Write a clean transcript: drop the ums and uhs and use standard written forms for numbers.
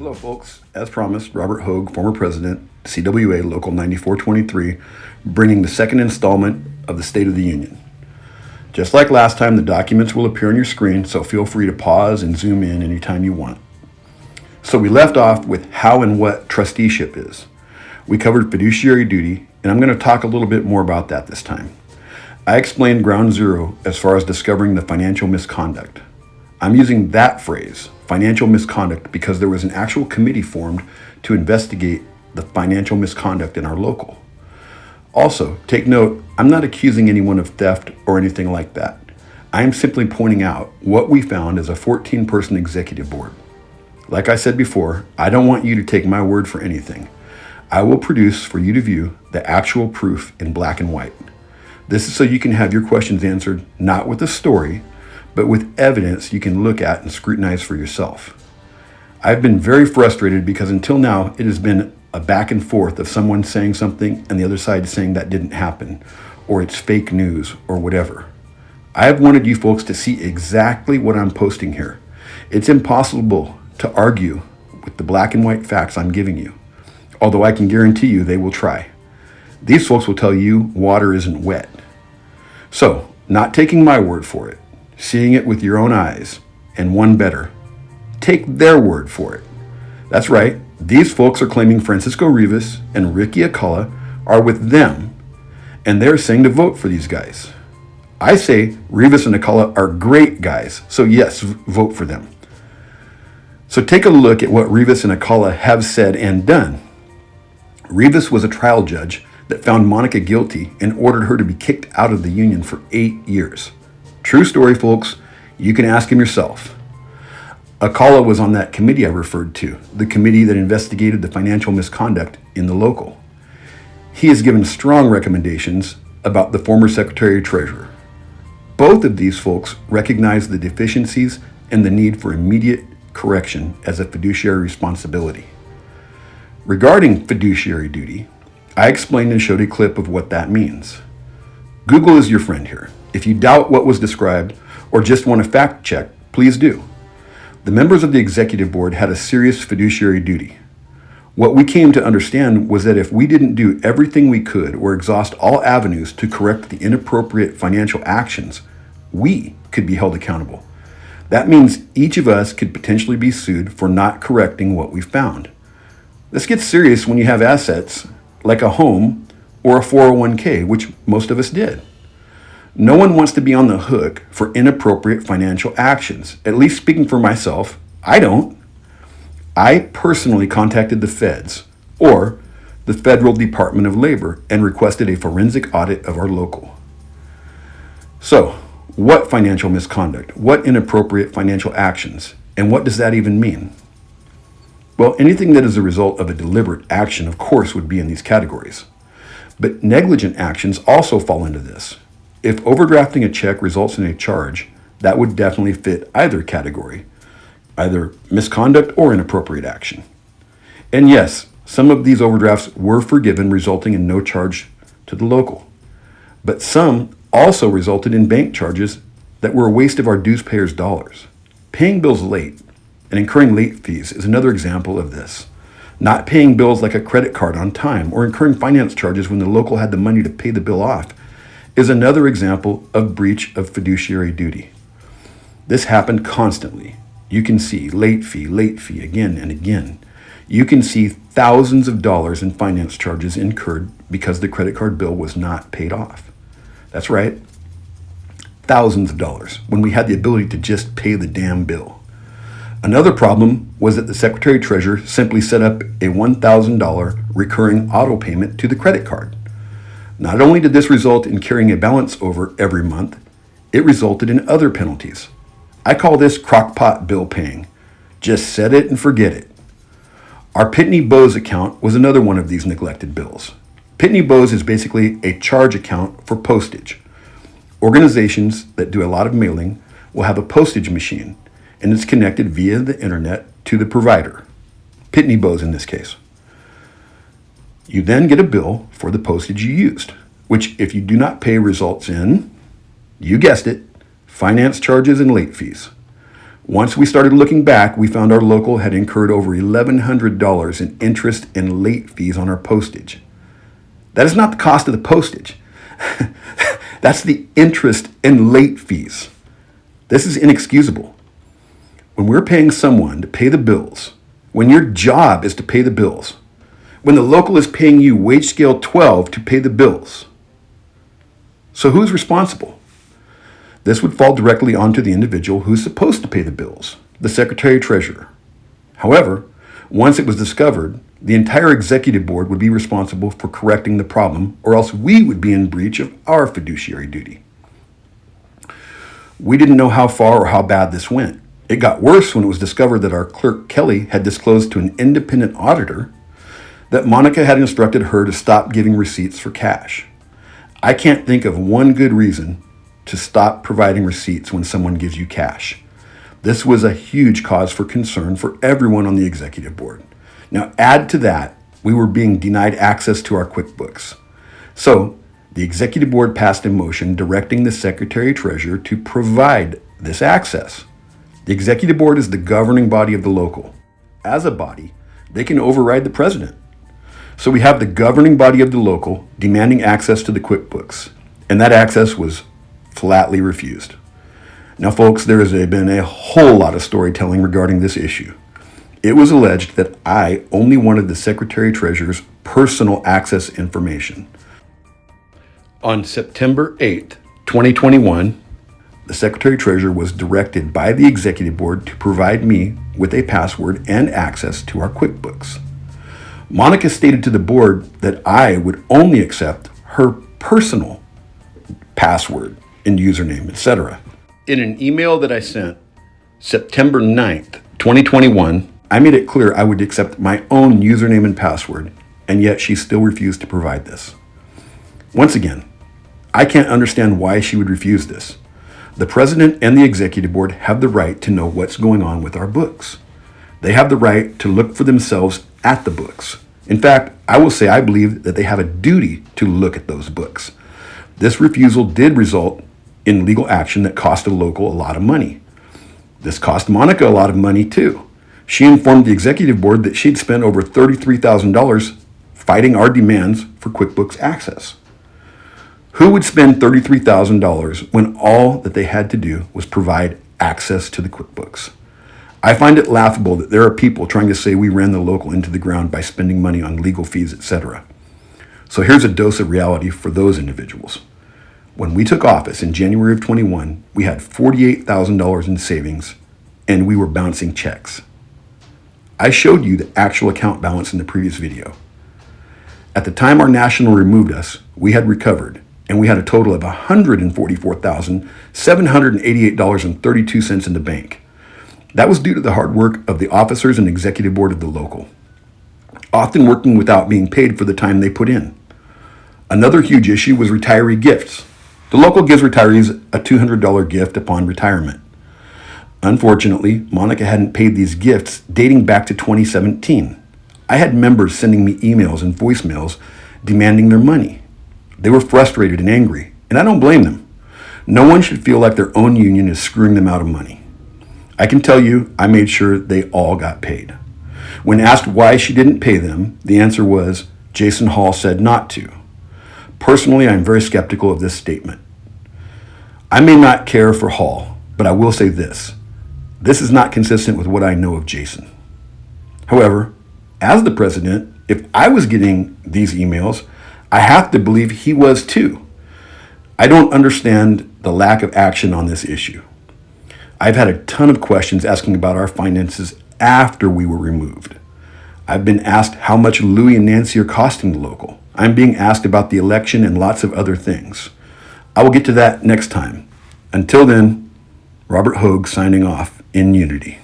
Hello, folks. As promised, Robert Hogue, former president, CWA Local 9423, bringing the second installment of the State of the Union. Just like last time, the documents will appear on your screen, so feel free to pause and zoom in anytime you want. So we left off with how and what trusteeship is. We covered fiduciary duty, and I'm going to talk a little bit more about that this time. I explained ground zero as far as discovering the financial misconduct. I'm using that phrase, financial misconduct, because there was an actual committee formed to investigate the financial misconduct in our local. Also, take note, I'm not accusing anyone of theft or anything like that. I am simply pointing out what we found as a 14-person executive board. Like I said before, I don't want you to take my word for anything. I will produce for you to view the actual proof in black and white. This is so you can have your questions answered, not with a story, but with evidence you can look at and scrutinize for yourself. I've been very frustrated because until now it has been a back and forth of someone saying something and the other side saying that didn't happen, or it's fake news, or whatever. I have wanted you folks to see exactly what I'm posting here. It's impossible to argue with the black and white facts I'm giving you, although I can guarantee you they will try. These folks will tell you water isn't wet. So, not taking my word for it, seeing it with your own eyes, and one better, take their word for it. That's right, these folks are claiming Francisco Rivas and Ricky Acala are with them, and they're saying to vote for these guys. I say Rivas and Acala are great guys, so yes, vote for them. So take a look at what Rivas and Acala have said and done. Rivas was a trial judge that found Monica guilty and ordered her to be kicked out of the union for 8 years. True story, folks. You can ask him yourself. Acala was on that committee I referred to, the committee that investigated the financial misconduct in the local. He has given strong recommendations about the former Secretary-Treasurer. Both of these folks recognize the deficiencies and the need for immediate correction as a fiduciary responsibility. Regarding fiduciary duty, I explained and showed a clip of what that means. Google is your friend here. If you doubt what was described or just want to fact check, please do. The members of the executive board had a serious fiduciary duty. What we came to understand was that if we didn't do everything we could or exhaust all avenues to correct the inappropriate financial actions, we could be held accountable. That means each of us could potentially be sued for not correcting what we found. This gets serious when you have assets like a home or a 401k, which most of us did. No one wants to be on the hook for inappropriate financial actions. At least speaking for myself, I don't. I personally contacted the feds, or the Federal Department of Labor, and requested a forensic audit of our local. So, what financial misconduct? What inappropriate financial actions? And what does that even mean? Well, anything that is a result of a deliberate action, of course, would be in these categories. But negligent actions also fall into this. If overdrafting a check results in a charge, that would definitely fit either category, either misconduct or inappropriate action. And yes, some of these overdrafts were forgiven, resulting in no charge to the local. But some also resulted in bank charges that were a waste of our dues payers' dollars. Paying bills late and incurring late fees is another example of this. Not paying bills like a credit card on time or incurring finance charges when the local had the money to pay the bill off is another example of breach of fiduciary duty. This happened constantly. You can see late fee again and again. You can see thousands of dollars in finance charges incurred because the credit card bill was not paid off. That's right, thousands of dollars when we had the ability to just pay the damn bill. Another problem was that the Secretary-Treasurer simply set up a $1,000 recurring auto payment to the credit card. Not only did this result in carrying a balance over every month, it resulted in other penalties. I call this crockpot bill paying. Just set it and forget it. Our Pitney Bowes account was another one of these neglected bills. Pitney Bowes is basically a charge account for postage. Organizations that do a lot of mailing will have a postage machine, and it's connected via the internet to the provider, Pitney Bowes in this case. You then get a bill for the postage you used, which if you do not pay results in, you guessed it, finance charges and late fees. Once we started looking back, we found our local had incurred over $1,100 in interest and late fees on our postage. That is not the cost of the postage. That's the interest and late fees. This is inexcusable. When we're paying someone to pay the bills, when your job is to pay the bills, when the local is paying you wage scale 12 to pay the bills. So who's responsible? This would fall directly onto the individual who's supposed to pay the bills, the Secretary-Treasurer. However, once it was discovered, the entire executive board would be responsible for correcting the problem, or else we would be in breach of our fiduciary duty. We didn't know how far or how bad this went. It got worse when it was discovered that our clerk, Kelly, had disclosed to an independent auditor that Monica had instructed her to stop giving receipts for cash. I can't think of one good reason to stop providing receipts when someone gives you cash. This was a huge cause for concern for everyone on the executive board. Now, add to that, we were being denied access to our QuickBooks. So, the executive board passed a motion directing the Secretary-Treasurer to provide this access. The executive board is the governing body of the local. As a body, they can override the president. So we have the governing body of the local demanding access to the QuickBooks, and that access was flatly refused. Now, folks, there has been a whole lot of storytelling regarding this issue. It was alleged that I only wanted the Secretary-Treasurer's personal access information. On September 8th, 2021, the Secretary-Treasurer was directed by the Executive Board to provide me with a password and access to our QuickBooks. Monica stated to the board that I would only accept her personal password and username, etc. In an email that I sent September 9th, 2021, I made it clear I would accept my own username and password, and yet she still refused to provide this. Once again, I can't understand why she would refuse this. The president and the executive board have the right to know what's going on with our books. They have the right to look for themselves at the books. In fact, I will say I believe that they have a duty to look at those books. This refusal did result in legal action that cost the local a lot of money. This cost Monica a lot of money too. She informed the executive board that she'd spent over $33,000 fighting our demands for QuickBooks access. Who would spend $33,000 when all that they had to do was provide access to the QuickBooks? I find it laughable that there are people trying to say we ran the local into the ground by spending money on legal fees, etc. So here's a dose of reality for those individuals. When we took office in January of 21, we had $48,000 in savings, and we were bouncing checks. I showed you the actual account balance in the previous video. At the time our national removed us, we had recovered, and we had a total of $144,788.32 in the bank. That was due to the hard work of the officers and executive board of the local, often working without being paid for the time they put in. Another huge issue was retiree gifts. The local gives retirees a $200 gift upon retirement. Unfortunately, Monica hadn't paid these gifts dating back to 2017. I had members sending me emails and voicemails demanding their money. They were frustrated and angry, and I don't blame them. No one should feel like their own union is screwing them out of money. I can tell you, I made sure they all got paid. When asked why she didn't pay them, the answer was, Jason Hall said not to. Personally, I'm very skeptical of this statement. I may not care for Hall, but I will say this. This is not consistent with what I know of Jason. However, as the president, if I was getting these emails, I have to believe he was too. I don't understand the lack of action on this issue. I've had a ton of questions asking about our finances after we were removed. I've been asked how much Louie and Nancy are costing the local. I'm being asked about the election and lots of other things. I will get to that next time. Until then, Robert Hogue signing off in unity.